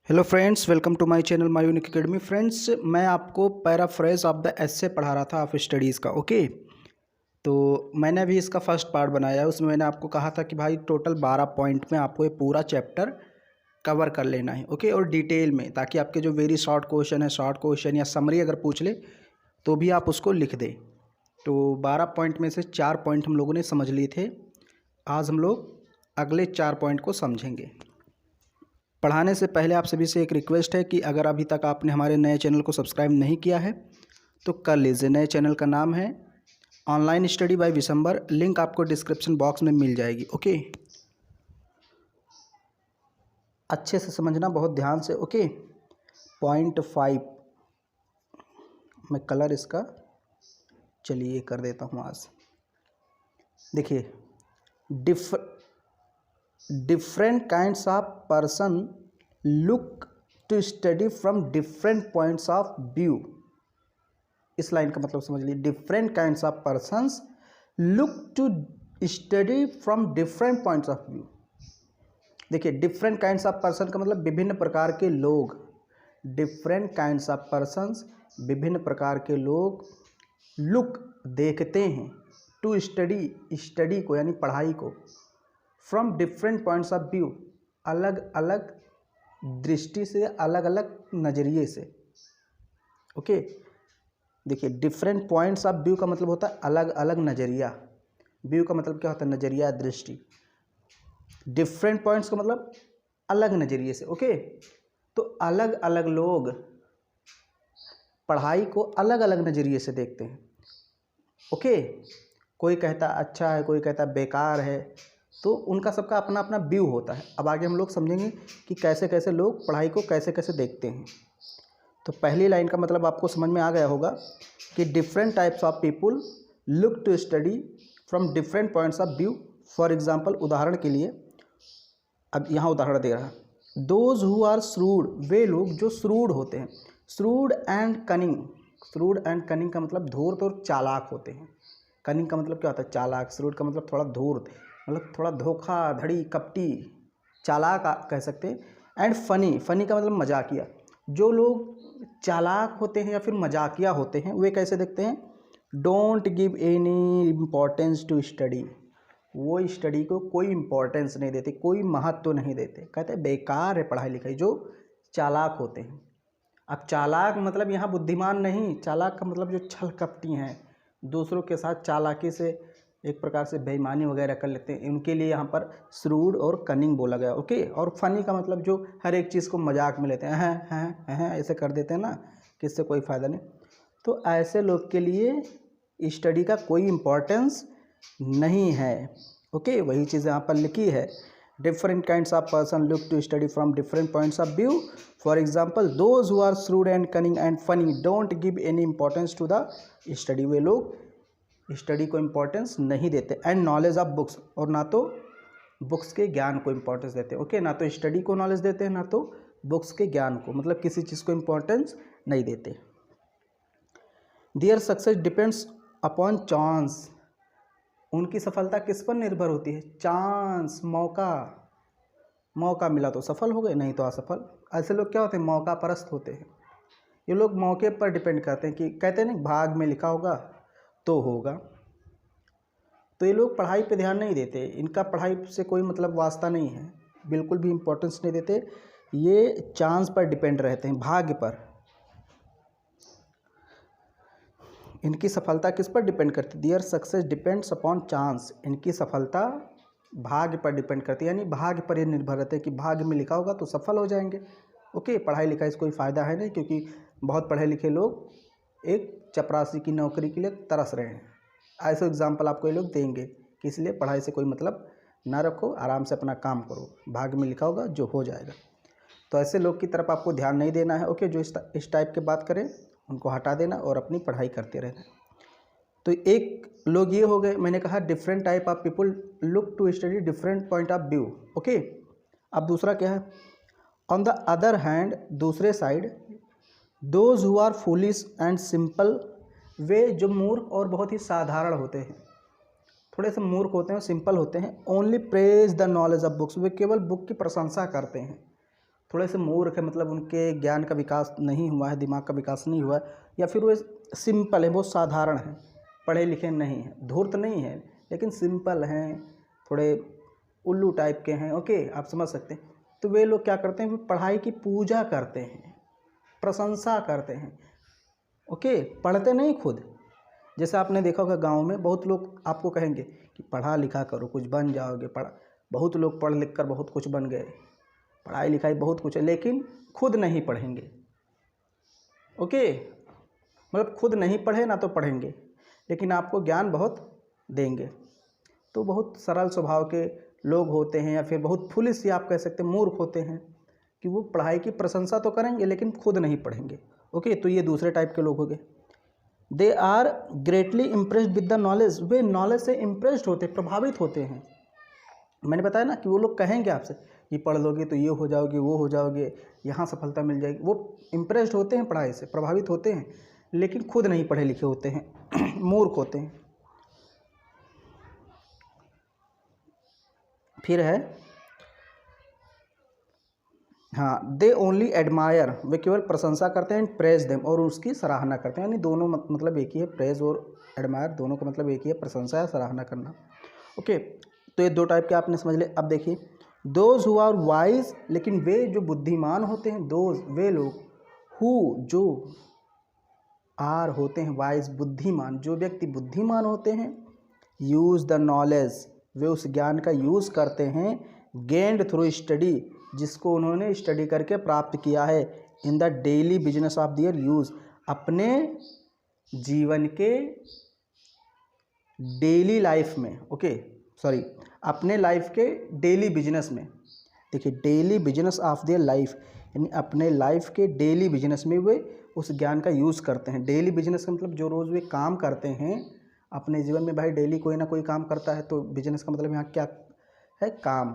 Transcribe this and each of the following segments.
Hello friends, welcome to my channel my unique academy. Friends, मैं आपको paraphrase of the essay पढ़ा रहा था ऑफ स्टडीज़ का। ओके, तो मैंने अभी इसका फर्स्ट पार्ट बनाया है। उसमें मैंने आपको कहा था कि भाई टोटल 12 पॉइंट में आपको ये पूरा चैप्टर कवर कर लेना है। ओके, और डिटेल में, ताकि आपके जो वेरी शॉर्ट क्वेश्चन है, शॉर्ट क्वेश्चन या समरी अगर पूछ ले तो भी आप उसको लिख दें। तो 12 पॉइंट में से 4 पॉइंट हम लोगों ने समझ लिए थे। आज हम लोग अगले 4 पॉइंट को समझेंगे। पढ़ाने से पहले आप सभी से एक रिक्वेस्ट है कि अगर अभी तक आपने हमारे नए चैनल को सब्सक्राइब नहीं किया है तो कर लीजिए। नए चैनल का नाम है online study bye Vishambar. Link आपको डिस्क्रिप्शन बॉक्स में मिल जाएगी। ओके, अच्छे से समझना, बहुत ध्यान से। ओके, पॉइंट 5 मैं कलर इसका चलिए कर देता हूँ आज। देखिए, different kinds of person look to study from different points of view. इस लाइन का मतलब समझ लीजिए, different kinds of persons look to study from different points of view. देखिए, डिफरेंट काइंड्स ऑफ पर्सन का मतलब विभिन्न प्रकार के लोग। डिफरेंट काइंड्स ऑफ पर्सन्स, विभिन्न प्रकार के लोग, लुक देखते हैं, टू स्टडी को यानी पढ़ाई को, from different points of view अलग अलग दृष्टि से, अलग अलग नज़रिए से। ओके, देखिए, डिफरेंट पॉइंट्स ऑफ व्यू का मतलब होता है अलग अलग नज़रिया। व्यू का मतलब क्या होता है? नज़रिया, दृष्टि। डिफरेंट पॉइंट्स का मतलब अलग नज़रिए से। ओके, तो अलग अलग लोग पढ़ाई को अलग अलग नज़रिए से देखते हैं। ओके, कोई कहता अच्छा है, कोई कहता बेकार है, तो उनका सबका अपना अपना व्यू होता है। अब आगे हम लोग समझेंगे कि कैसे कैसे लोग पढ़ाई को कैसे कैसे देखते हैं। तो पहली लाइन का मतलब आपको समझ में आ गया होगा कि different types of people look to study from different points of view. For example, उदाहरण के लिए, अब यहाँ उदाहरण दे रहा, दोज हु आर श्रूड, वे लोग जो श्रूड होते हैं। Shrewd and cunning, shrewd and cunning का मतलब धूर्त और चालाक होते हैं। कनिंग का मतलब क्या होता है? चालाक। श्रूड का मतलब थोड़ा धूर्त, मतलब थोड़ा धोखाधड़ी, कपटी, चालाक कह सकते हैं। एंड फनी, फनी का मतलब मजाकिया। जो लोग चालाक होते हैं या फिर मजाकिया होते हैं, वे कैसे देखते हैं? Don't give any importance to study, वो स्टडी को कोई इम्पोर्टेंस नहीं देते, कोई महत्व नहीं देते, कहते हैं बेकार है पढ़ाई लिखाई। जो चालाक होते हैं। अब चालाक मतलब यहाँ बुद्धिमान नहीं, चालाक का मतलब जो छल कपटी हैं, दूसरों के साथ चालाकी से एक प्रकार से बेईमानी वगैरह कर लेते हैं, उनके लिए यहाँ पर श्रूड और कनिंग बोला गया। ओके, और फनी का मतलब जो हर एक चीज़ को मजाक में लेते हैं, हैं ऐसे कर देते हैं ना, कि इससे कोई फ़ायदा नहीं। तो ऐसे लोग के लिए स्टडी का कोई इम्पोर्टेंस नहीं है। ओके, वही चीज़ यहाँ पर लिखी है। Different kinds of person look to study from different points of view. For example, those who are shrewd and cunning and funny don't give any importance to the study. वे लोग study को importance नहीं देते। And knowledge of books, और ना तो books के ज्ञान को इम्पोर्टेंस देते हैं। ओके, ना तो स्टडी को नॉलेज देते हैं, ना तो बुक्स के ज्ञान को, मतलब किसी चीज़ को इम्पोर्टेंस नहीं देते। Their success depends upon chance, उनकी सफलता किस पर निर्भर होती है? चांस, मौका। मौका मिला तो सफल हो गए, नहीं तो असफल। ऐसे लोग क्या होते हैं? मौका परस्त होते हैं। ये लोग मौके पर डिपेंड करते हैं, कि कहते हैं ना, भाग में लिखा होगा तो होगा। तो ये लोग पढ़ाई पे ध्यान नहीं देते, इनका पढ़ाई से कोई मतलब वास्ता नहीं है, बिल्कुल भी इम्पोर्टेंस नहीं देते। ये चांस पर डिपेंड रहते हैं, भाग्य पर। इनकी सफलता किस पर डिपेंड करती है? दियर सक्सेस डिपेंड्स अपॉन चांस, इनकी सफलता भाग्य पर डिपेंड करती है, यानी भाग्य पर ये निर्भर रहते हैं कि भाग्य में लिखा होगा तो सफल हो जाएंगे। ओके, पढ़ाई लिखाई से कोई फ़ायदा है नहीं, क्योंकि बहुत पढ़े लिखे लोग एक चपरासी की नौकरी के लिए तरस रहे हैं। ऐसे एग्जाम्पल आपको ये लोग देंगे कि इसलिए पढ़ाई से कोई मतलब ना रखो, आराम से अपना काम करो, भाग्य में लिखा होगा जो हो जाएगा। तो ऐसे लोग की तरफ आपको ध्यान नहीं देना है। ओके, जो इस टाइप के बात करें उनको हटा देना और अपनी पढ़ाई करते रहना। तो एक लोग ये हो गए, मैंने कहा different type of people look to study different point of view. Okay, अब दूसरा क्या है? ऑन द अदर हैंड, दूसरे side, those who are foolish and simple, वे जो मूर्ख और बहुत ही साधारण होते हैं, थोड़े से मूर्ख होते हैं, सिंपल होते हैं। Only praise the knowledge of books, वे केवल बुक की प्रशंसा करते हैं। थोड़े से मूर्ख है, मतलब उनके ज्ञान का विकास नहीं हुआ है, दिमाग का विकास नहीं हुआ है, या फिर वो सिंपल है, बहुत साधारण है, पढ़े लिखे नहीं हैं, धूर्त नहीं है लेकिन सिंपल हैं, थोड़े उल्लू टाइप के हैं, ओके, आप समझ सकते हैं। तो वे लोग क्या करते हैं, वो पढ़ाई की पूजा करते हैं, प्रशंसा करते हैं, ओके, पढ़ते नहीं खुद। जैसे आपने देखा होगा गांव में बहुत लोग आपको कहेंगे कि पढ़ा लिखा करो, कुछ बन जाओगे, बहुत लोग पढ़ लिख कर बहुत कुछ बन गए, पढ़ाई लिखाई बहुत कुछ है, लेकिन खुद नहीं पढ़ेंगे, ओके, मतलब खुद नहीं पढ़े ना तो पढ़ेंगे, लेकिन आपको ज्ञान बहुत देंगे। तो बहुत सरल स्वभाव के लोग होते हैं, या फिर बहुत फुलिश ही आप कह सकते हैं, मूर्ख होते हैं, कि वो पढ़ाई की प्रशंसा तो करेंगे लेकिन खुद नहीं पढ़ेंगे, ओके। तो ये दूसरे टाइप के लोग हो गए। They are greatly impressed with the knowledge, वे नॉलेज से इम्प्रेस्ड होते, प्रभावित होते हैं। मैंने बताया ना कि वो लोग कहेंगे आपसे कि पढ़ लोगे तो ये हो जाओगे, वो हो जाओगे, यहाँ सफलता मिल जाएगी, वो इम्प्रेस्ड होते हैं, पढ़ाई से प्रभावित होते हैं, लेकिन खुद नहीं पढ़े लिखे होते हैं मूर्ख होते हैं। फिर है, हाँ, दे ओनली एडमायर, वे केवल प्रशंसा करते हैं, प्रेज देम, और उसकी सराहना करते हैं, यानी दोनों मतलब एक ही है, प्रेज और एडमायर दोनों का मतलब एक ही है, प्रशंसा या सराहना करना, ओके। तो ये दो टाइप के आपने समझ ले। अब देखिए, दोज हु आर वाइज, लेकिन वे जो बुद्धिमान होते हैं, दोज वे लोग, हु जो आर होते हैं वाइज बुद्धिमान, जो व्यक्ति बुद्धिमान होते हैं, यूज़ द नॉलेज, वे उस ज्ञान का यूज़ करते हैं, गेन्ड थ्रू स्टडी, जिसको उन्होंने स्टडी करके प्राप्त किया है, in the daily business of their use, अपने जीवन के डेली लाइफ में, ओके सॉरी, अपने लाइफ के डेली बिजनेस में। देखिए, daily business of their life, यानी अपने लाइफ के डेली बिजनेस में वे उस ज्ञान का यूज़ करते हैं। डेली बिजनेस का मतलब जो रोज़ वे काम करते हैं अपने जीवन में, भाई डेली कोई ना कोई काम करता है, तो बिजनेस का मतलब यहाँ क्या है, काम।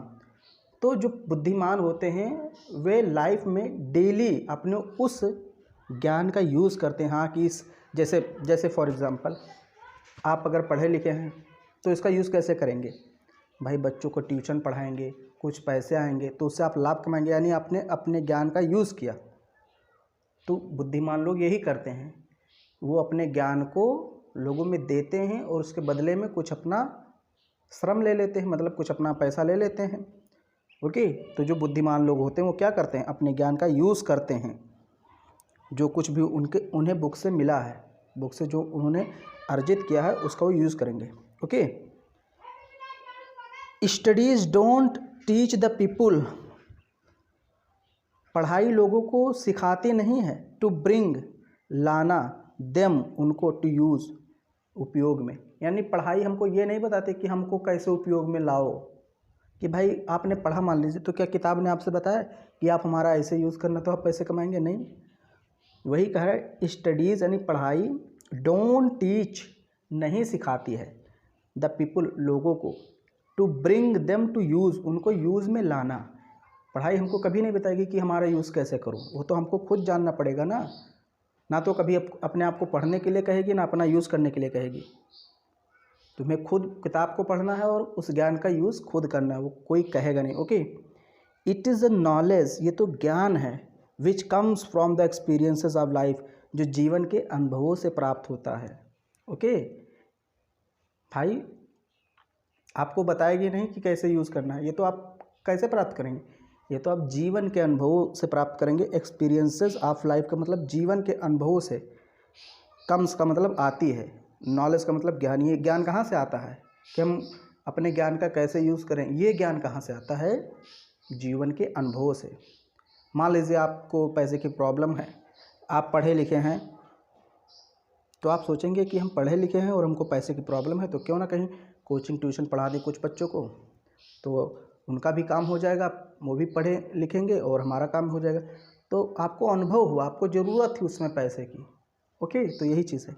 तो जो बुद्धिमान होते हैं वे लाइफ में डेली अपने उस ज्ञान का यूज़ करते हैं। हाँ, कि इस जैसे फॉर एग्ज़ाम्पल आप अगर पढ़े लिखे हैं तो इसका यूज़ कैसे करेंगे, भाई बच्चों को ट्यूशन पढ़ाएंगे, कुछ पैसे आएंगे तो उससे आप लाभ कमाएंगे, यानी आपने अपने ज्ञान का यूज़ किया। तो बुद्धिमान लोग यही करते हैं, वो अपने ज्ञान को लोगों में देते हैं और उसके बदले में कुछ अपना श्रम ले लेते हैं, मतलब कुछ अपना पैसा ले लेते हैं, ओके। तो जो बुद्धिमान लोग होते हैं वो क्या करते हैं, अपने ज्ञान का यूज़ करते हैं, जो कुछ भी उन्हें बुक से मिला है, बुक से जो उन्होंने अर्जित किया है उसका वो यूज़ करेंगे, okay. Studies don't teach the people, पढ़ाई लोगों को सिखाती नहीं है, टू ब्रिंग लाना, देम उनको, टू यूज़ उपयोग में, यानी पढ़ाई हमको ये नहीं बताते कि हमको कैसे उपयोग में लाओ, कि भाई आपने पढ़ा मान लीजिए, तो क्या किताब ने आपसे बताया कि आप हमारा ऐसे यूज़ करना तो आप पैसे कमाएंगे, नहीं। वही कह रहा है, स्टडीज़ यानी पढ़ाई, डोंट टीच नहीं सिखाती है, द पीपुल लोगों को, to bring them to use उनको यूज़ में लाना। पढ़ाई हमको कभी नहीं बताएगी कि हमारा यूज़ कैसे करूँ, वो तो हमको खुद जानना पड़ेगा ना तो कभी अपने आप को पढ़ने के लिए कहेगी, ना अपना यूज़ करने के लिए कहेगी। तुम्हें खुद किताब को पढ़ना है और उस ज्ञान का यूज़ खुद करना है, वो कोई कहेगा नहीं, okay. It is a knowledge, ये तो ज्ञान है, which comes from the experiences of life, जो जीवन के अनुभवों से प्राप्त होता है, ओके। भाई आपको बताएगी नहीं कि कैसे यूज़ करना है, ये तो आप कैसे प्राप्त करेंगे, ये तो आप जीवन के अनुभवों से प्राप्त करेंगे। एक्सपीरियंसेस ऑफ लाइफ का मतलब जीवन के अनुभवों से, कम्स का मतलब आती है, नॉलेज का मतलब ज्ञान। ये ज्ञान कहाँ से आता है कि हम अपने ज्ञान का कैसे यूज़ करें, ये ज्ञान कहाँ से आता है, जीवन के अनुभवों से। मान लीजिए आपको पैसे की प्रॉब्लम है, आप पढ़े लिखे हैं, तो आप सोचेंगे कि हम पढ़े लिखे हैं और हमको पैसे की प्रॉब्लम है, तो क्यों ना कहीं कोचिंग ट्यूशन पढ़ा दें कुछ बच्चों को, तो उनका भी काम हो जाएगा, वो भी पढ़े लिखेंगे और हमारा काम हो जाएगा। तो आपको अनुभव हुआ, आपको ज़रूरत थी उसमें पैसे की, ओके। तो यही चीज़ है।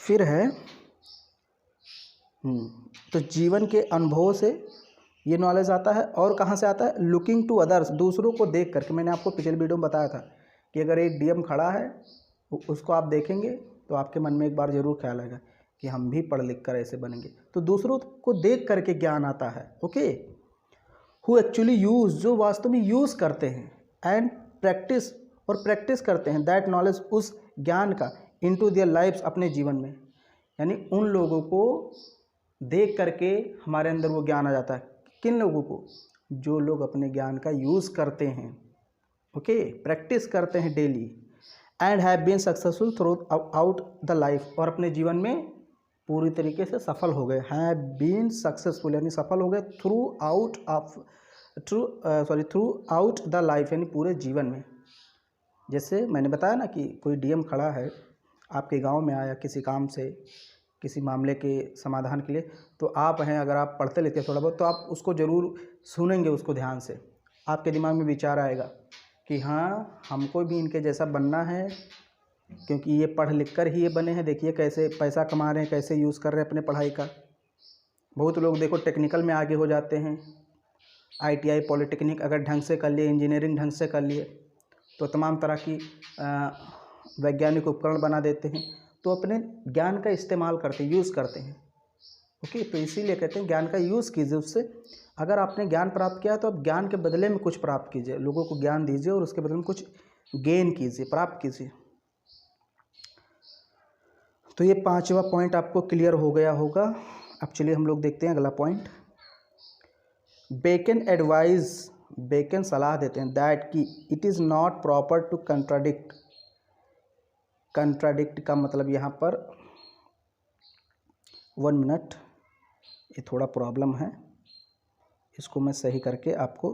फिर है तो जीवन के अनुभवों से ये नॉलेज आता है। और कहाँ से आता है, लुकिंग टू अदर्स, दूसरों को देख करके। मैंने आपको पिछले वीडियो में बताया था कि अगर एक डीएम खड़ा है, उसको आप देखेंगे तो आपके मन में एक बार ज़रूर ख्याल आएगा कि हम भी पढ़ लिख कर ऐसे बनेंगे। तो दूसरों को देख करके ज्ञान आता है। ओके, हु एक्चुअली यूज़, जो वास्तव में यूज़ करते हैं, एंड प्रैक्टिस, और प्रैक्टिस करते हैं दैट नॉलेज, उस ज्ञान का, इनटू देयर लाइफ्स, अपने जीवन में। यानी उन लोगों को देख करके हमारे अंदर वो ज्ञान आ जाता है। किन लोगों को? जो लोग अपने ज्ञान का यूज़ करते हैं। ओके, प्रैक्टिस करते हैं daily, and have been successful throughout the life, और अपने जीवन में पूरी तरीके से सफल हो गए। हैव बीन सक्सेसफुल यानी सफल हो गए, थ्रू आउट द लाइफ यानी पूरे जीवन में। जैसे मैंने बताया ना कि कोई डीएम खड़ा है आपके गांव में, आया किसी काम से, किसी मामले के समाधान के लिए, तो आप हैं, अगर आप पढ़ते लेते हैं थोड़ा बहुत, तो आप उसको ज़रूर सुनेंगे, उसको ध्यान से। आपके दिमाग में विचार आएगा कि हाँ, हमको भी इनके जैसा बनना है, क्योंकि ये पढ़ लिख कर ही ये बने हैं। देखिए कैसे पैसा कमा रहे हैं, कैसे यूज़ कर रहे हैं अपने पढ़ाई का। बहुत लोग देखो टेक्निकल में आगे हो जाते हैं, आईटीआई पॉलिटेक्निक अगर ढंग से कर लिए, इंजीनियरिंग ढंग से कर लिए, तो तमाम तरह की वैज्ञानिक उपकरण बना देते हैं। तो अपने ज्ञान का इस्तेमाल करते हैं, यूज़ करते हैं। ओके, तो इसीलिए कहते हैं ज्ञान का यूज़ कीजिए। उससे अगर आपने ज्ञान प्राप्त किया तो आप ज्ञान के बदले में कुछ प्राप्त कीजिए, लोगों को ज्ञान दीजिए और उसके बदले में कुछ गेन कीजिए, प्राप्त कीजिए। तो ये 5वां पॉइंट आपको क्लियर हो गया होगा। अब चलिए हम लोग देखते हैं अगला पॉइंट। बेकन एडवाइज, बेकन सलाह देते हैं दैट कि it is not proper to contradict. Contradict का मतलब यहाँ पर 1 मिनट, ये थोड़ा प्रॉब्लम है, इसको मैं सही करके आपको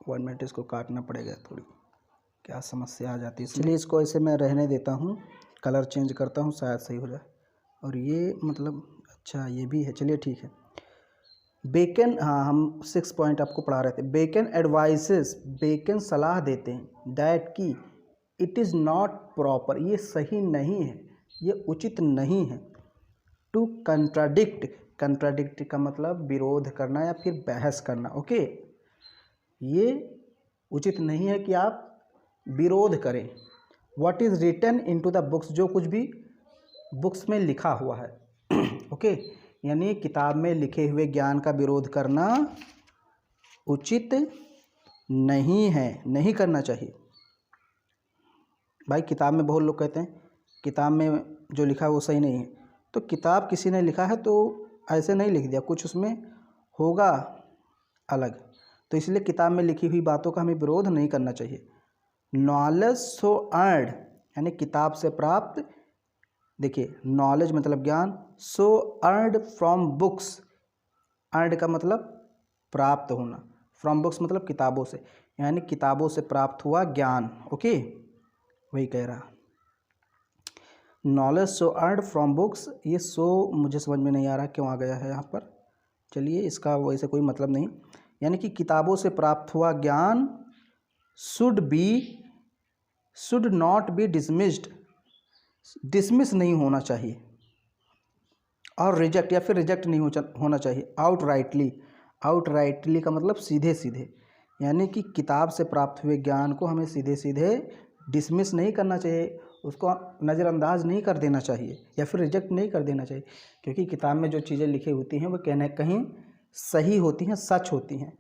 1 मिनट इसको काटना पड़ेगा, थोड़ी क्या समस्या आ जाती है। चलिए इसको ऐसे मैं रहने देता हूँ, कलर चेंज करता हूँ, शायद सही हो जाए। और ये मतलब अच्छा ये भी है, चलिए ठीक है। बेकन, हाँ हम 6 पॉइंट आपको पढ़ा रहे थे। बेकन एडवाइसेस, बेकन सलाह देते हैं दैट की इट इज़ नॉट प्रॉपर, ये सही नहीं है, ये उचित नहीं है, टू कंट्राडिक्ट। कंट्राडिक्ट का मतलब विरोध करना या फिर बहस करना। ओके, ये उचित नहीं है कि आप विरोध करें। What is written into the books, जो कुछ भी बुक्स में लिखा हुआ है। ओके, यानी किताब में लिखे हुए ज्ञान का विरोध करना उचित नहीं है, नहीं करना चाहिए। भाई किताब में बहुत लोग कहते हैं किताब में जो लिखा है वो सही नहीं है, तो किताब किसी ने लिखा है तो ऐसे नहीं लिख दिया, कुछ उसमें होगा अलग। तो इसलिए किताब में लिखी हुई बातों का हमें विरोध नहीं करना चाहिए। नॉलेज सो अर्न्ड, यानी किताब से प्राप्त, देखिए नॉलेज मतलब ज्ञान, सो अर्न्ड फ्रॉम बुक्स, अर्न्ड का मतलब प्राप्त होना, फ्रॉम बुक्स मतलब किताबों से, यानी किताबों से प्राप्त हुआ ज्ञान। ओके, वही कह रहा। Knowledge so earned from books, ये सो मुझे समझ में नहीं आ रहा क्यों आ गया है यहाँ पर, चलिए इसका वैसे कोई मतलब नहीं। यानी कि किताबों से प्राप्त हुआ ज्ञान should not be dismissed, dismiss नहीं होना चाहिए, और रिजेक्ट या फिर रिजेक्ट नहीं होना चाहिए। आउटराइटली का मतलब सीधे सीधे, यानी कि किताब से प्राप्त हुए ज्ञान को हमें सीधे सीधे डिसमिस नहीं करना चाहिए, उसको नज़रअंदाज नहीं कर देना चाहिए या फिर रिजेक्ट नहीं कर देना चाहिए, क्योंकि किताब में जो चीज़ें लिखी होती हैं वो कहने कहीं सही होती हैं, सच होती हैं।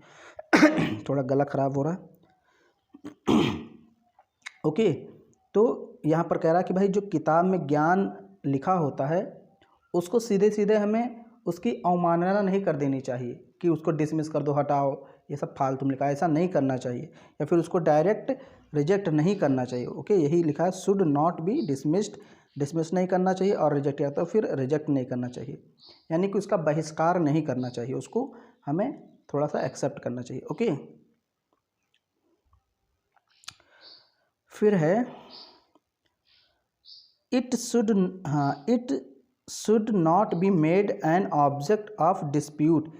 थोड़ा गला ख़राब हो रहा है। ओके, तो यहाँ पर कह रहा है कि भाई जो किताब में ज्ञान लिखा होता है उसको सीधे सीधे हमें उसकी अवमानना नहीं कर देनी चाहिए कि उसको डिसमिस कर दो, हटाओ, ये सब फालतू में लिखा है, ऐसा नहीं करना चाहिए, या फिर उसको डायरेक्ट रिजेक्ट नहीं करना चाहिए। ओके, यही लिखा है, should not be dismissed, dismiss नहीं करना चाहिए, और रिजेक्ट या तो फिर रिजेक्ट नहीं करना चाहिए, यानी कि उसका बहिष्कार नहीं करना चाहिए, उसको हमें थोड़ा सा एक्सेप्ट करना चाहिए। ओके, फिर है it should not be made an object of dispute,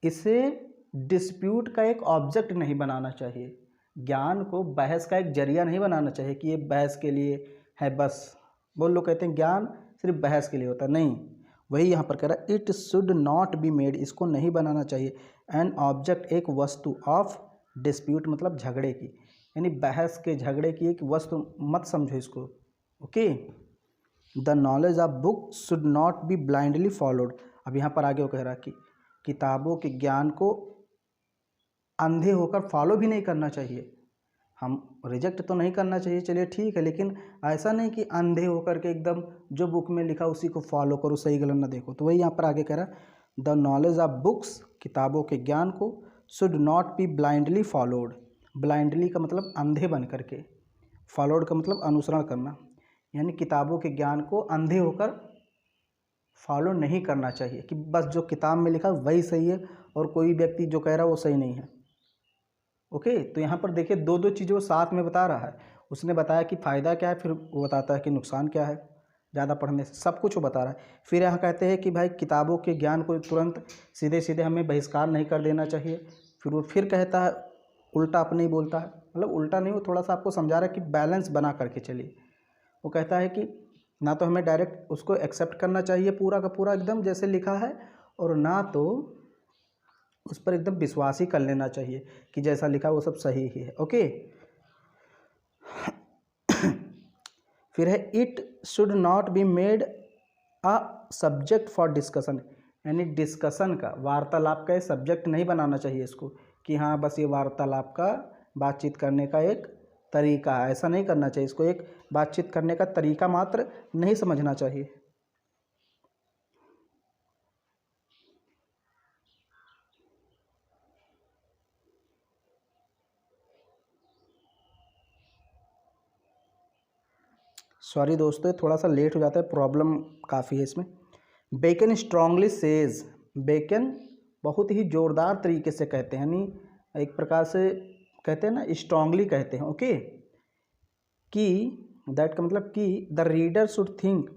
इसे डिस्प्यूट का एक ऑब्जेक्ट नहीं बनाना चाहिए, ज्ञान को बहस का एक जरिया नहीं बनाना चाहिए कि ये बहस के लिए है बस। बहुत लोग कहते हैं ज्ञान सिर्फ बहस के लिए होता है, नहीं, वही यहाँ पर कह रहा है it should not be made, इसको नहीं बनाना चाहिए, एन ऑब्जेक्ट एक वस्तु, ऑफ डिस्प्यूट मतलब झगड़े की, यानी बहस के झगड़े की एक वस्तु मत समझो इसको। Okay, the knowledge of book should not be blindly followed. अब यहाँ पर आगे वो कह रहा है कि किताबों के ज्ञान को अंधे होकर फॉलो भी नहीं करना चाहिए। हम रिजेक्ट तो नहीं करना चाहिए, चलिए ठीक है, लेकिन ऐसा नहीं कि अंधे होकर के एकदम जो बुक में लिखा उसी को फॉलो करो, सही गलत ना देखो। तो वही यहाँ पर आगे कह रहा है द नॉलेज ऑफ बुक्स, किताबों के ज्ञान को, should not be blindly followed. Blindly का मतलब अंधे बन करके, फॉलोड का मतलब अनुसरण करना, यानी किताबों के ज्ञान को अंधे होकर फॉलो नहीं करना चाहिए कि बस जो किताब में लिखा वही सही है और कोई व्यक्ति जो कह रहा है वो सही नहीं है। ओके, तो यहाँ पर देखिए दो दो चीज़ें वो साथ में बता रहा है। उसने बताया कि फ़ायदा क्या है, फिर वो बताता है कि नुकसान क्या है ज़्यादा पढ़ने से, सब कुछ वो बता रहा है। फिर यहाँ कहते हैं कि भाई किताबों के ज्ञान को तुरंत सीधे सीधे हमें बहिष्कार नहीं कर देना चाहिए। फिर वो फिर कहता है उल्टा अपने ही बोलता है, मतलब उल्टा नहीं, वो थोड़ा सा आपको समझा रहा है कि बैलेंस बना करके चलिए। वो कहता है कि ना तो हमें डायरेक्ट उसको एक्सेप्ट करना चाहिए पूरा का पूरा एकदम जैसे लिखा है, और ना तो उस पर एकदम विश्वास ही कर लेना चाहिए कि जैसा लिखा वो सब सही ही है। ओके, फिर है it should not be made a subject for discussion, यानी डिस्कशन का, वार्तालाप का सब्जेक्ट नहीं बनाना चाहिए इसको कि हाँ बस ये वार्तालाप का, बातचीत करने का एक तरीका है, ऐसा नहीं करना चाहिए। इसको एक बातचीत करने का तरीका मात्र नहीं समझना चाहिए। सॉरी दोस्तों, थोड़ा सा लेट हो जाता है, प्रॉब्लम काफ़ी है इसमें। बेकन स्ट्रांगली सेज, बेकन बहुत ही ज़ोरदार तरीके से कहते हैं, यानी एक प्रकार से कहते हैं ना, स्ट्रांगली कहते हैं। ओके, कि दैट का मतलब कि द रीडर शुड थिंक,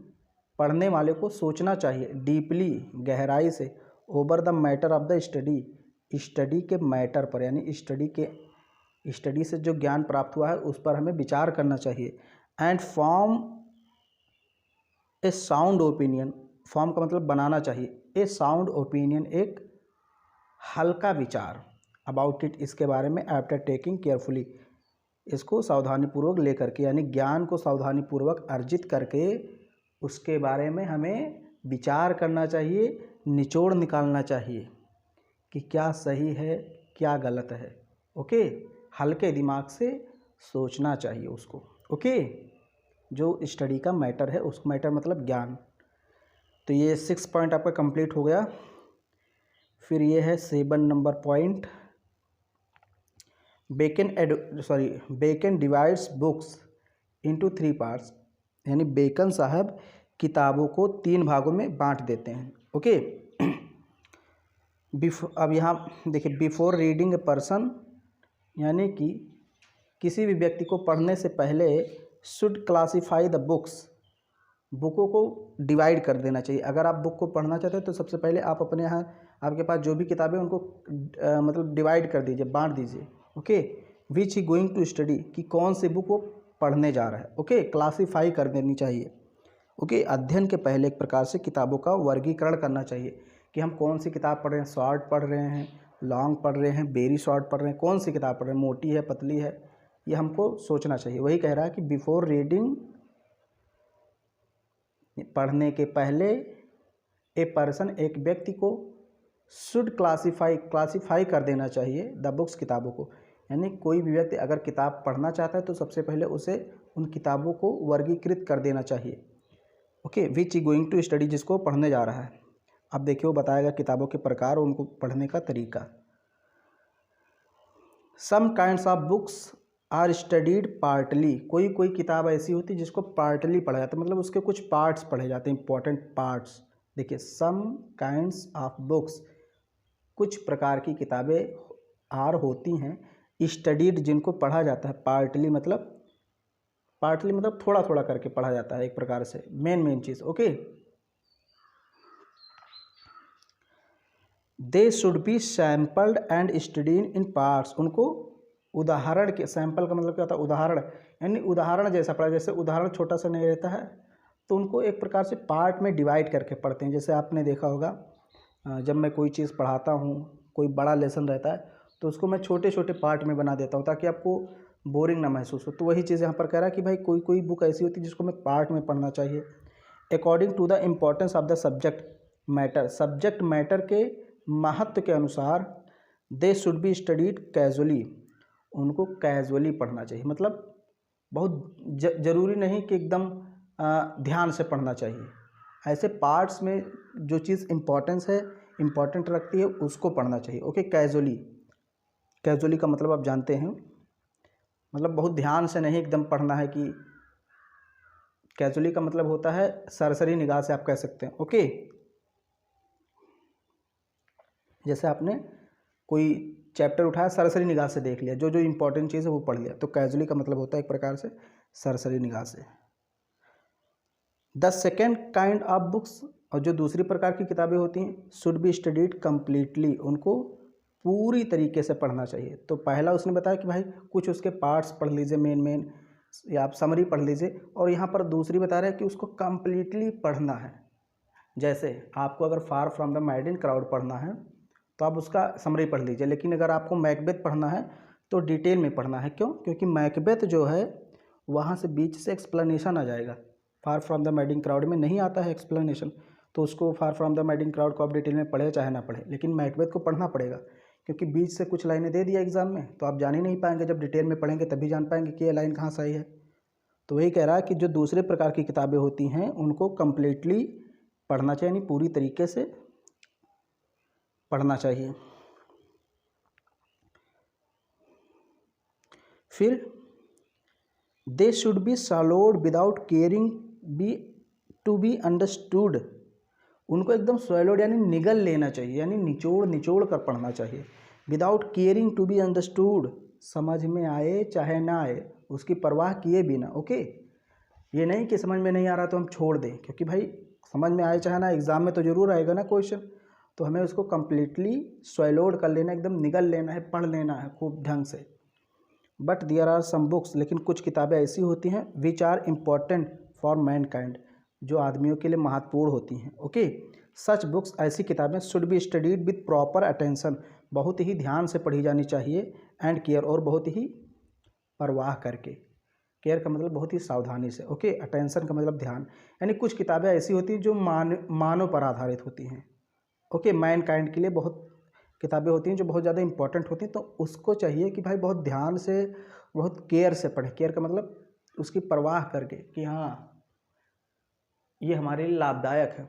पढ़ने वाले को सोचना चाहिए, डीपली, गहराई से, over the matter of the study, study के मैटर पर, यानी स्टडी से जो ज्ञान प्राप्त हुआ है उस पर हमें विचार करना चाहिए। And form A sound opinion, form का मतलब बनाना चाहिए, ए साउंड ओपिनियन, एक हल्का विचार, अबाउट इट, इसके बारे में, आफ्टर टेकिंग केयरफुली, इसको सावधानीपूर्वक लेकर के, यानी ज्ञान को सावधानीपूर्वक अर्जित करके उसके बारे में हमें विचार करना चाहिए, निचोड़ निकालना चाहिए कि क्या सही है क्या गलत है। ओके, हल्के दिमाग से सोचना चाहिए उसको। ओके, जो स्टडी का मैटर है, उस मैटर मतलब ज्ञान। तो ये 6 पॉइंट आपका कंप्लीट हो गया। फिर ये है 7 नंबर point, Bacon divides books into 3 parts, यानी बेकन साहब किताबों को 3 भागों में बांट देते हैं। ओके, अब यहाँ देखिए, बिफोर रीडिंग ए पर्सन, यानी कि किसी भी व्यक्ति को पढ़ने से पहले शुड क्लासीफाई द बुक्स, बुकों को डिवाइड कर देना चाहिए। अगर आप बुक को पढ़ना चाहते हैं तो सबसे पहले आप अपने यहाँ आपके पास जो भी किताबें उनको मतलब डिवाइड कर दीजिए, बांट दीजिए। Okay, which he going to study, कि कौन सी बुक वो पढ़ने जा रहा है। ओके, क्लासीफाई कर देनी चाहिए। ओके, अध्ययन के पहले एक प्रकार से किताबों का वर्गीकरण करना चाहिए कि हम कौन सी किताब पढ़ रहे हैं, शॉर्ट पढ़ रहे हैं, लॉन्ग पढ़ रहे हैं, वेरी शॉर्ट पढ़ रहे हैं, कौन सी किताब पढ़ रहे हैं, मोटी है पतली है, ये हमको सोचना चाहिए। वही कह रहा है कि बिफोर रीडिंग, पढ़ने के पहले, ए पर्सन, एक व्यक्ति को, शुड क्लासीफाई कर देना चाहिए द बुक्स, किताबों को, यानी कोई भी व्यक्ति अगर किताब पढ़ना चाहता है तो सबसे पहले उसे उन किताबों को वर्गीकृत कर देना चाहिए। Okay, which he going to study, जिसको पढ़ने जा रहा है। अब देखिए वो बताएगा किताबों के प्रकार और उनको पढ़ने का तरीका। Some kinds of books are studied partly, कोई कोई किताब ऐसी होती है जिसको पार्टली पढ़ा जाता है, मतलब उसके कुछ पार्ट्स पढ़े जाते हैं, इंपॉर्टेंट पार्ट्स। देखिए, सम काइंड्स ऑफ बुक्स, कुछ प्रकार की किताबें आर होती हैं, स्टडीड जिनको पढ़ा जाता है, पार्टली मतलब थोड़ा थोड़ा करके पढ़ा जाता है, एक प्रकार से main cheese. Okay, they should B sampled and studied in parts, उनको उदाहरण के, सैंपल का मतलब क्या होता है, उदाहरण, यानी उदाहरण जैसा पढ़ा, जैसे उदाहरण छोटा सा नहीं रहता है तो उनको एक प्रकार से पार्ट में डिवाइड करके पढ़ते हैं। जैसे आपने देखा होगा जब मैं कोई चीज़ पढ़ाता हूँ, कोई बड़ा लेसन रहता है तो उसको मैं छोटे छोटे पार्ट में बना देता हूँ ताकि आपको बोरिंग ना महसूस हो। तो वही चीज़ यहाँ पर कह रहा है कि भाई कोई कोई बुक ऐसी होती है जिसको हमें पार्ट में पढ़ना चाहिए। According to the importance of the subject matter के महत्व के अनुसार they should be studied casually, उनको कैजुअली पढ़ना चाहिए। मतलब बहुत ज़रूरी नहीं कि एकदम ध्यान से पढ़ना चाहिए। ऐसे पार्ट्स में जो चीज़ इम्पोर्टेंट रखती है उसको पढ़ना चाहिए। ओके, कैजुअली का मतलब आप जानते हैं, मतलब बहुत ध्यान से नहीं एकदम पढ़ना है कि कैजुअली का मतलब होता है सरसरी निगाह से आप कह सकते हैं। ओके, जैसे आपने कोई चैप्टर उठाया, सरसरी निगाह से देख लिया, जो जो इम्पोर्टेंट चीज़ है वो पढ़ लिया, तो कैजुअली का मतलब होता है एक प्रकार से सरसरी निगाह से। The second kind of books, और जो दूसरी प्रकार की किताबें होती हैं, शुड बी स्टडीड कम्प्लीटली, उनको पूरी तरीके से पढ़ना चाहिए। तो पहला उसने बताया कि भाई कुछ उसके पार्ट्स पढ़ लीजिए, मेन या आप समरी पढ़ लीजिए, और यहाँ पर दूसरी बता रहे हैं कि उसको कम्प्लीटली पढ़ना है। जैसे आपको अगर far from the Madden crowd पढ़ना है तो आप उसका समरी पढ़ लीजिए, लेकिन अगर आपको मैकबेथ पढ़ना है तो डिटेल में पढ़ना है। क्यों? क्योंकि मैकबेथ जो है वहाँ से बीच से एक्सप्लेनेशन आ जाएगा, far from the Madden crowd में नहीं आता है एक्सप्लेनेशन, तो उसको far from the Madden crowd को आप डिटेल में पढ़े चाहे ना पढ़े, लेकिन मैकबेथ को पढ़ना पड़ेगा, क्योंकि बीच से कुछ लाइनें दे दिया एग्जाम में तो आप जान ही नहीं पाएंगे। जब डिटेल में पढ़ेंगे तभी जान पाएंगे कि ये लाइन कहाँ सही है। तो वही कह रहा है कि जो दूसरे प्रकार की किताबें होती हैं उनको कम्प्लीटली पढ़ना चाहिए, यानी पूरी तरीके से पढ़ना चाहिए। फिर they should be swallowed without caring to be understood, उनको एकदम स्वैलोड यानी निगल लेना चाहिए, यानी निचोड़ कर पढ़ना चाहिए। Without caring to be understood, समझ में आए चाहे ना आए, उसकी परवाह किए बिना। ओके, ये नहीं कि समझ में नहीं आ रहा तो हम छोड़ दें, क्योंकि भाई समझ में आए चाहे ना एग्जाम में तो जरूर आएगा ना क्वेश्चन, तो हमें उसको कम्प्लीटली स्वैलोड कर लेना, एकदम निगल लेना है, पढ़ लेना है खूब ढंग से। But there are some books, लेकिन कुछ किताबें ऐसी होती हैं which are important for mankind, जो आदमियों के लिए महत्वपूर्ण होती हैं। ओके, सच बुक्स, ऐसी किताबें should be studied with proper attention, बहुत ही ध्यान से पढ़ी जानी चाहिए, एंड केयर, और बहुत ही परवाह करके। केयर का मतलब बहुत ही सावधानी से। ओके, अटेंशन का मतलब ध्यान, यानी कुछ किताबें ऐसी होती हैं जो मानव पर आधारित होती हैं। ओके, मैनकाइंड के लिए बहुत किताबें होती हैं जो बहुत ज़्यादा इंपॉर्टेंट होती हैं, तो उसको चाहिए कि भाई बहुत ध्यान से, बहुत केयर से पढ़े। केयर का मतलब उसकी परवाह करके कि हाँ ये हमारे लिए लाभदायक है,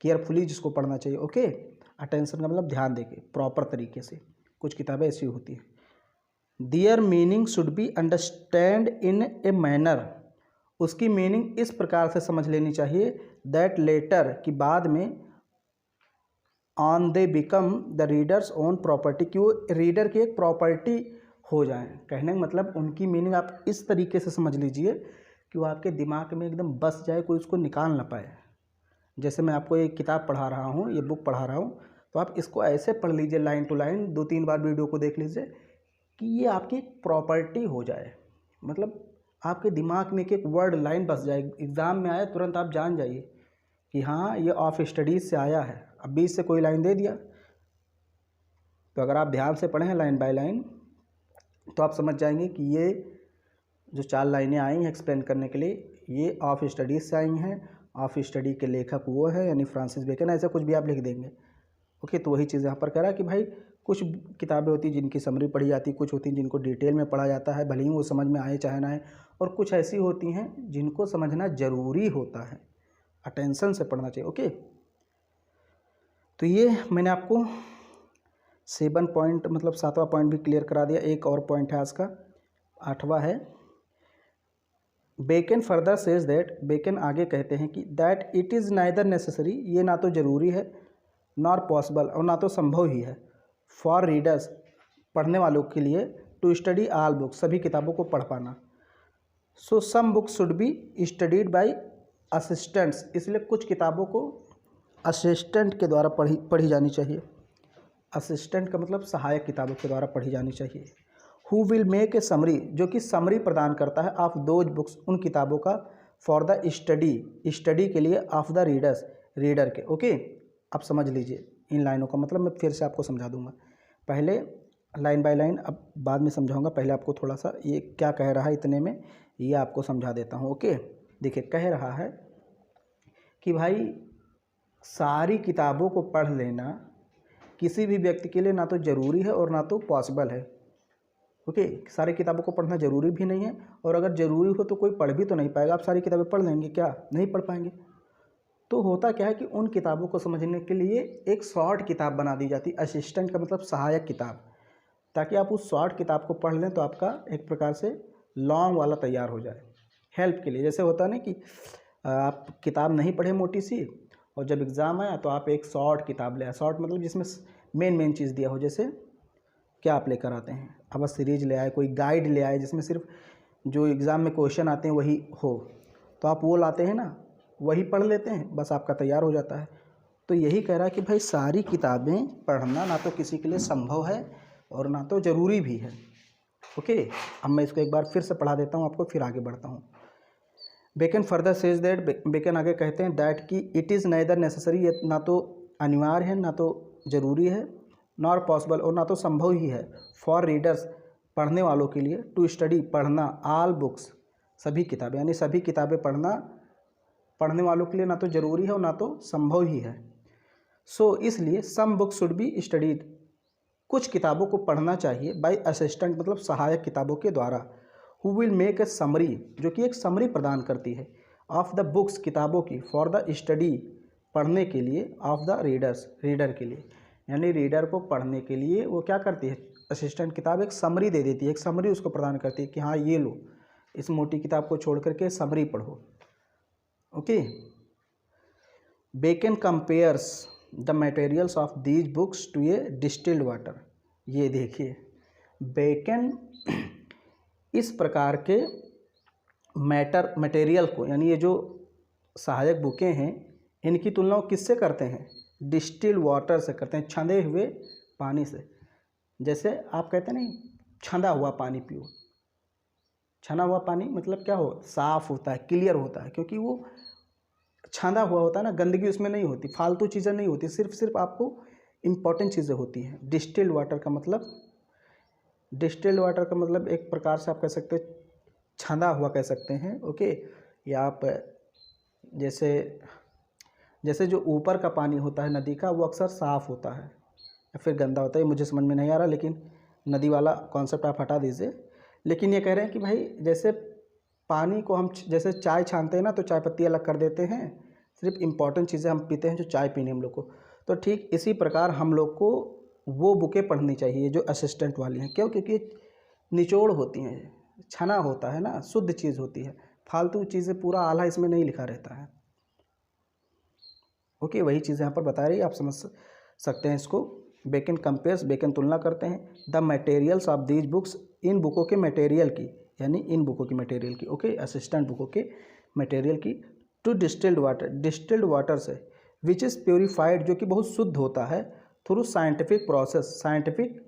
केयरफुली जिसको पढ़ना चाहिए। ओके, अटेंशन का मतलब ध्यान देके प्रॉपर तरीके से। कुछ किताबें ऐसी होती हैं। Their meaning should be understand in a manner, उसकी मीनिंग इस प्रकार से समझ लेनी चाहिए दैट लेटर, कि बाद में, on they become the readers own property, कि वो रीडर की एक प्रॉपर्टी हो जाएं। कहने का मतलब उनकी मीनिंग आप इस तरीके से समझ लीजिए कि वो आपके दिमाग में एकदम बस जाए, कोई उसको निकाल ना पाए। जैसे मैं आपको एक किताब पढ़ा रहा हूँ, ये बुक पढ़ा रहा हूँ, तो आप इसको ऐसे पढ़ लीजिए लाइन टू लाइन, 2-3 बार वीडियो को देख लीजिए कि ये आपकी एक प्रॉपर्टी हो जाए, मतलब आपके दिमाग में एक वर्ड लाइन बस जाए, एग्ज़ाम में आए तुरंत आप जान जाइए कि हाँ ये ऑफ स्टडीज़ से आया है। अब बीच से कोई लाइन दे दिया तो अगर आप ध्यान से पढ़ें लाइन बाय लाइन तो आप समझ जाएंगे कि ये जो 4 लाइनें आई हैं एक्सप्लेन करने के लिए, ये ऑफ स्टडीज़ से आई हैं। ऑफ स्टडी के लेखक वो है, यानी फ्रांसिस बेकन, ऐसा कुछ भी आप लिख देंगे। ओके, तो वही चीज़ यहाँ पर कह रहा है कि भाई कुछ किताबें होती हैं जिनकी समरी पढ़ी जाती है, कुछ होती हैं जिनको डिटेल में पढ़ा जाता है, भले ही वो समझ में आए चाहे ना आए, और कुछ ऐसी होती हैं जिनको समझना ज़रूरी होता है, अटेंशन से पढ़ना चाहिए। ओके, तो ये मैंने आपको 7 पॉइंट, मतलब 7वां पॉइंट भी क्लियर करा दिया। एक और पॉइंट है आज का, 8वां है। Bacon further says that, Bacon आगे कहते हैं कि that it is neither necessary, ये ना तो ज़रूरी है, नॉर पॉसिबल, और ना तो संभव ही है, फॉर रीडर्स, पढ़ने वालों के लिए, टू स्टडी ऑल बुक्स, सभी किताबों को पढ़ पाना। So some books should be studied by assistants, इसलिए कुछ किताबों को असिस्टेंट के द्वारा पढ़ी जानी चाहिए। असिस्टेंट का मतलब सहायक किताबों के द्वारा पढ़ी जानी चाहिए। Who will make a summary, जो कि समरी प्रदान करता है, ऑफ दोज बुक्स, उन किताबों का, फॉर द स्टडी के लिए, ऑफ द रीडर्स, रीडर के। ओके, आप समझ लीजिए इन लाइनों का मतलब, मैं फिर से आपको समझा दूंगा, पहले लाइन बाय लाइन, अब बाद में समझाऊंगा, पहले आपको थोड़ा सा ये क्या कह रहा है इतने में ये आपको समझा देता हूँ। ओके, देखिए कह रहा है कि भाई सारी किताबों को पढ़ लेना किसी भी व्यक्ति के लिए ना तो ज़रूरी है और ना तो पॉसिबल है। ओके, सारी किताबों को पढ़ना ज़रूरी भी नहीं है, और अगर ज़रूरी हो तो कोई पढ़ भी तो नहीं पाएगा। आप सारी किताबें पढ़ लेंगे क्या? नहीं पढ़ पाएंगे। तो होता क्या है कि उन किताबों को समझने के लिए एक शॉर्ट किताब बना दी जाती है, असिस्टेंट का मतलब सहायक किताब, ताकि आप उस शॉर्ट किताब को पढ़ लें तो आपका एक प्रकार से लॉन्ग वाला तैयार हो जाए हेल्प के लिए। जैसे होता है ना कि आप किताब नहीं पढ़े मोटी सी, और जब एग्ज़ाम आया तो आप एक शॉर्ट किताब ले आए। शॉर्ट मतलब जिसमें मेन चीज़ दिया हो। जैसे क्या आप लेकर आते हैं? आप बस सीरीज ले आए, कोई गाइड ले आए जिसमें सिर्फ जो एग्ज़ाम में क्वेश्चन आते हैं वही हो, तो आप वो लाते हैं ना, वही पढ़ लेते हैं, बस आपका तैयार हो जाता है। तो यही कह रहा है कि भाई सारी किताबें पढ़ना ना तो किसी के लिए संभव है और ना तो ज़रूरी भी है। ओके, अब मैं इसको एक बार फिर से पढ़ा देता हूँ आपको, फिर आगे बढ़ता हूँ। Bacon further says that, Bacon आगे कहते हैं दैट कि इट इज़ नाइदर नेसेसरी, ना तो अनिवार्य है ना तो ज़रूरी है, नॉर पॉसिबल और ना तो संभव ही है, फॉर रीडर्स पढ़ने वालों के लिए, टू स्टडी पढ़ना, ऑल बुक्स सभी किताबें, यानी सभी किताबें पढ़ना पढ़ने वालों के लिए ना तो ज़रूरी है और ना तो संभव ही है। सो इसलिए some books should be studied, कुछ किताबों को पढ़ना चाहिए, बाय असिस्टेंट मतलब सहायक किताबों के द्वारा, who will make a summary, जो कि एक समरी प्रदान करती है, ऑफ द बुक्स किताबों की, फॉर द स्टडी पढ़ने के लिए, ऑफ द रीडर्स रीडर के लिए, यानी रीडर को पढ़ने के लिए वो क्या करती है, असिस्टेंट किताब एक समरी दे देती है, एक समरी उसको प्रदान करती है कि हाँ ये लो, इस मोटी किताब को छोड़ करके समरी पढ़ो। Okay, Bacon compares the materials of these books to a distilled water. ये देखिए, बेकन इस प्रकार के मटेरियल को, यानी ये जो सहायक बुकें हैं, इनकी तुलना किससे करते हैं? डिस्टिल्ड वाटर से करते हैं, छंदे हुए पानी से। जैसे आप कहते हैं नहीं, छंदा हुआ पानी पियो। छना हुआ पानी मतलब क्या हो, साफ़ होता है, क्लियर होता है, क्योंकि वो छांदा हुआ होता है ना, गंदगी उसमें नहीं होती, फालतू चीज़ें नहीं होती, सिर्फ आपको इम्पॉर्टेंट चीज़ें होती हैं। डिस्टिल्ड वाटर का मतलब एक प्रकार से आप कह सकते हैं छांदा हुआ कह सकते हैं। ओके, या आप जैसे जो ऊपर का पानी होता है नदी का, वो अक्सर साफ़ होता है या फिर गंदा होता है, मुझे समझ में नहीं आ रहा, लेकिन नदी वाला कॉन्सेप्ट आप हटा दीजिए। लेकिन ये कह रहे हैं कि भाई जैसे पानी को हम जैसे चाय छानते हैं ना, तो चाय पत्ती अलग कर देते हैं, सिर्फ इम्पॉर्टेंट चीज़ें हम पीते हैं जो चाय पीनी हम लोग को। तो ठीक इसी प्रकार हम लोग को वो बुकें पढ़नी चाहिए जो असिस्टेंट वाली हैं। क्यों? क्योंकि निचोड़ होती हैं, छना होता है ना, शुद्ध चीज़ होती है, फालतू चीज़ें पूरा आला इसमें नहीं लिखा रहता है। ओके, वही चीज़ यहाँ पर बता रही है, आप समझ सकते हैं इसको। बेकन कंपेयर्स, बेकन तुलना करते हैं, the materials of these books, इन बुकों के मटेरियल की, यानी इन बुकों की मटेरियल की, ओके, असिस्टेंट बुकों के मटेरियल की, टू डिस्टिल्ड वाटर से, विच इज़ प्योरीफाइड, जो कि बहुत शुद्ध होता है, थ्रू साइंटिफिक प्रोसेस, साइंटिफिक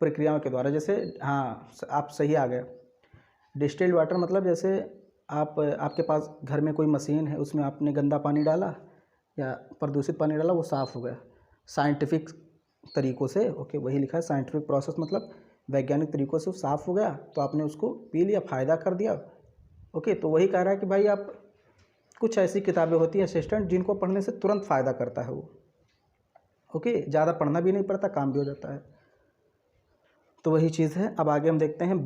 प्रक्रियाओं के द्वारा। जैसे हाँ, आप सही आ गए। डिस्टिल्ड वाटर मतलब जैसे आपके पास घर में कोई मशीन है, उसमें आपने गंदा पानी डाला या प्रदूषित पानी डाला, वो साफ़ हो गया साइंटिफिक तरीक़ों से। ओके, वही लिखा है साइंटिफिक प्रोसेस, मतलब वैज्ञानिक तरीक़ों से साफ़ हो गया तो आपने उसको पी लिया, फ़ायदा कर दिया। ओके, तो वही कह रहा है कि भाई आप कुछ ऐसी किताबें होती हैं असिस्टेंट जिनको पढ़ने से तुरंत फ़ायदा करता है वो। ओके, ज़्यादा पढ़ना भी नहीं पड़ता, काम भी हो जाता है। तो वही चीज़ है। अब आगे हम देखते हैं,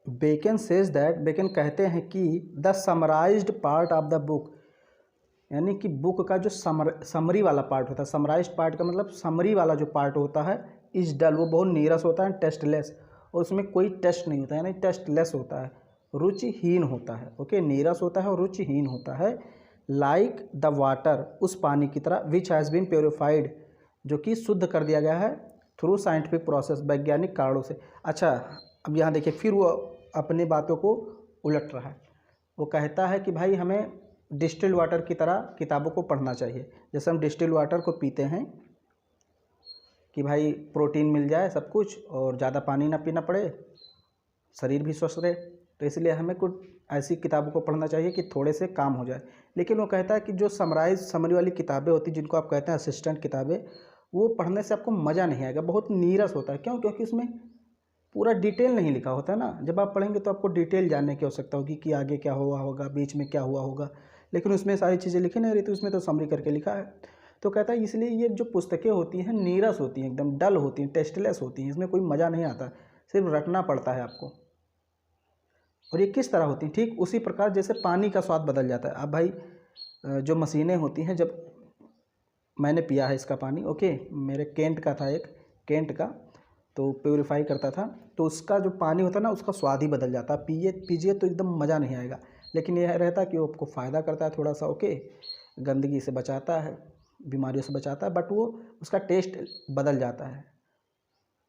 बेकन सेज दैट, बेकन कहते हैं कि the summarised part of the book, यानी कि बुक का जो समरी वाला पार्ट होता है, समराइज्ड पार्ट का मतलब समरी वाला जो पार्ट होता है, इज डल, वो बहुत नीरस होता है, टेस्टलेस, और उसमें कोई टेस्ट नहीं होता है, यानी टेस्टलेस होता है, रुचिहीन होता है। ओके, नीरस होता है और रुचिहीन होता है। लाइक द वाटर, उस पानी की तरह, विच हैज़ बीन प्योरीफाइड, जो कि शुद्ध कर दिया गया है, थ्रू साइंटिफिक प्रोसेस, वैज्ञानिक कारणों से। अच्छा, अब यहाँ देखिए, फिर वो अपनी बातों को उलट रहा है। वो कहता है कि भाई हमें डिस्टिल्ड वाटर की तरह किताबों को पढ़ना चाहिए। जैसे हम डिस्टिल्ड वाटर को पीते हैं कि भाई प्रोटीन मिल जाए सब कुछ, और ज़्यादा पानी ना पीना पड़े, शरीर भी स्वस्थ रहे, तो इसलिए हमें कुछ ऐसी किताबों को पढ़ना चाहिए कि थोड़े से काम हो जाए। लेकिन वो कहता है कि जो समरी वाली किताबें होती, जिनको आप कहते हैं असिस्टेंट किताबें, वो पढ़ने से आपको मज़ा नहीं आएगा, बहुत नीरस होता है। क्यों? क्योंकि उसमें पूरा डिटेल नहीं लिखा होता है ना। जब आप पढ़ेंगे तो आपको डिटेल जानने की आवश्यकता होगी कि आगे क्या हुआ होगा, बीच में क्या हुआ होगा, लेकिन उसमें सारी चीज़ें लिखी नहीं रही थी, उसमें तो समरी करके लिखा है। तो कहता है इसलिए ये जो पुस्तकें होती हैं नीरस होती हैं, एकदम डल होती हैं, टेस्टलेस होती हैं, इसमें कोई मज़ा नहीं आता, सिर्फ रटना पड़ता है आपको। और ये किस तरह होती हैं? ठीक उसी प्रकार जैसे पानी का स्वाद बदल जाता है। अब भाई जो मशीनें होती हैं, जब मैंने पिया है इसका पानी, ओके, मेरे कैंट का था, एक कैंट का, तो प्योरीफाई करता था, तो उसका जो पानी होता है ना, उसका स्वाद ही बदल जाता है। पीजिए तो एकदम मज़ा नहीं आएगा। लेकिन यह रहता है कि वो आपको फ़ायदा करता है थोड़ा सा, ओके, गंदगी से बचाता है, बीमारियों से बचाता है, बट वो उसका टेस्ट बदल जाता है।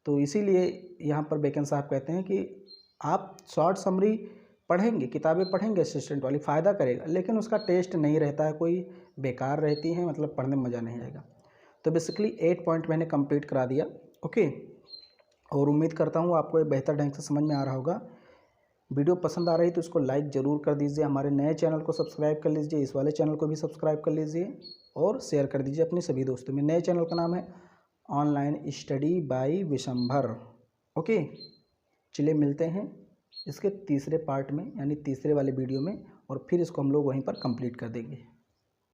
तो इसीलिए यहाँ पर बेकन साहब कहते हैं कि आप शॉर्ट समरी पढ़ेंगे, किताबें पढ़ेंगे असिस्टेंट वाली, फ़ायदा करेगा, लेकिन उसका टेस्ट नहीं रहता है, कोई बेकार रहती हैं, मतलब पढ़ने में मज़ा नहीं आएगा। तो बेसिकली 8 पॉइंट मैंने कंप्लीट करा दिया, ओके। और उम्मीद करता हूँ आपको ये बेहतर ढंग से समझ में आ रहा होगा। वीडियो पसंद आ रही तो इसको लाइक ज़रूर कर दीजिए, हमारे नए चैनल को सब्सक्राइब कर लीजिए, इस वाले चैनल को भी सब्सक्राइब कर लीजिए और शेयर कर दीजिए अपने सभी दोस्तों में। नए चैनल का नाम है online study bye Vishambhar, okay. चलिए मिलते हैं इसके तीसरे पार्ट में, यानी तीसरे वाले वीडियो में, और फिर इसको हम लोग वहीं पर कंप्लीट कर देंगे।